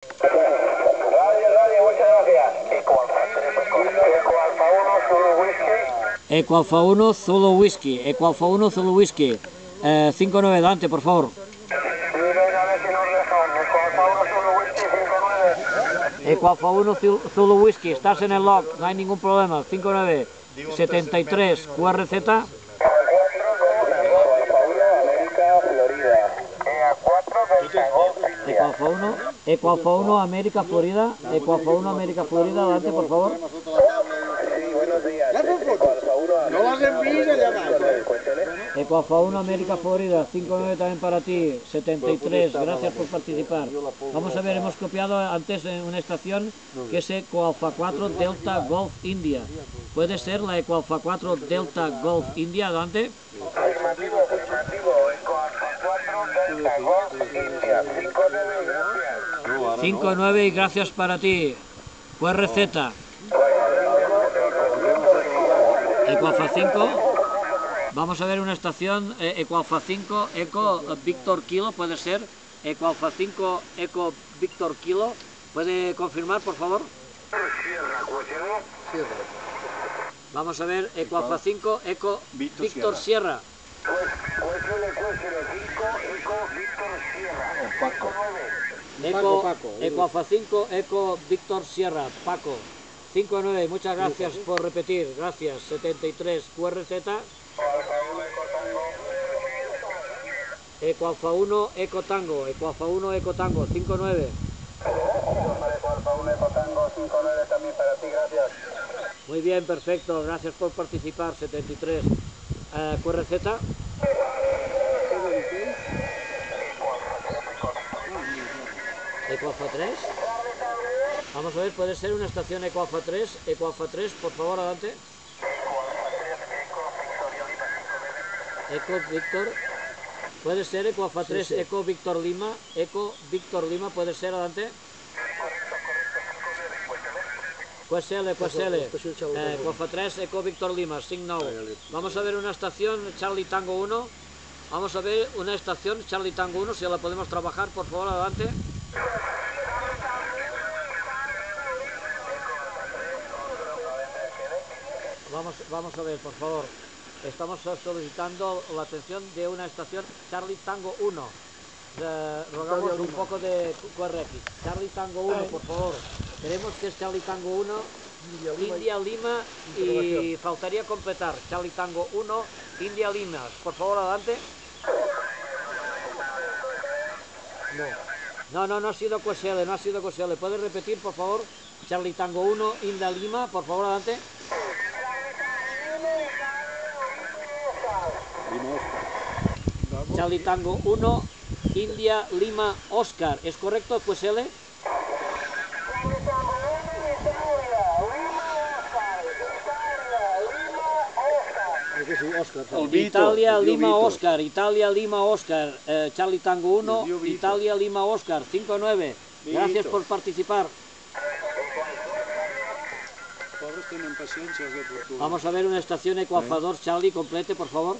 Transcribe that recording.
Radio, muchas gracias. Eco Alfa 1 Zulu Whisky. Eco Alfa 1 Zulu Whisky. 59, Dante, por favor. Eco Alfa 1 Zulu Whisky, estás en el log, no hay ningún problema. 59, 73, QRZ. Eco Alfa 1, América, Florida. Eco Alfa 1, América, Florida. Adelante, por favor. Sí, buenos días. No las envíes allá más. Eco Alfa 1, América, Florida. 59 también para ti. 73, gracias por participar. Vamos a ver, hemos copiado antes en una estación que es Eco Alfa 4 Delta Golf India. ¿Puede ser la Eco Alfa 4 Delta Golf India? Adelante. Afirmativo. Eco Alfa 4 Delta Golf India. 59, gracias. 59 y gracias para ti. QRZ. Eco Alfa 5. Vamos a ver una estación Eco Alfa 5, Eco Victor Kilo, puede ser. Eco Alfa 5, Eco Victor Kilo. ¿Puede confirmar, por favor? Vamos a ver, Eco Alfa 5, Eco Victor Sierra. Eco Alfa 5, Eco Victor Sierra, Paco. 59, muchas gracias por repetir, gracias. 73, QRZ. Eco Alfa 1, Eco Tango, Eco Alfa 1, Eco Tango, 59. Eco Alfa 1, Eco Tango, 59 también para ti, gracias. Muy bien, perfecto, gracias por participar. 73, QRZ. Eco Alfa 3. Vamos a ver, puede ser una estación Eco Alfa 3. Eco Alfa 3, por favor, adelante. Eco Victor. Puede ser Eco Alfa 3, sí. Eco Victor Lima. Eco Victor Lima, puede ser, adelante. QSL. Eco Alfa 3, Eco Victor Lima, Signal. Vamos a ver una estación Charlie Tango 1. Vamos a ver una estación Charlie Tango 1, si la podemos trabajar, por favor, adelante. Vamos a ver, por favor. Estamos solicitando la atención de una estación Charlie Tango 1. Rogamos un poco de QRX. Charlie Tango 1, por favor. Queremos que es Charlie Tango 1, India Lima, y faltaría completar. Charlie Tango 1, India Lima. Por favor, adelante. No ha sido QSL, no ha sido QSL. ¿Puedes repetir, por favor? Charlie Tango 1, India Lima, por favor, adelante. Charlie Tango 1, India Lima Oscar. ¿Es correcto, QSL? Italia Lima Oscar, Italia Lima Oscar, Charlie Tango 1, Italia Lima Oscar, 59. Gracias por participar. Vamos a ver una estación Eco Alfa 2 Charlie, complete, por favor.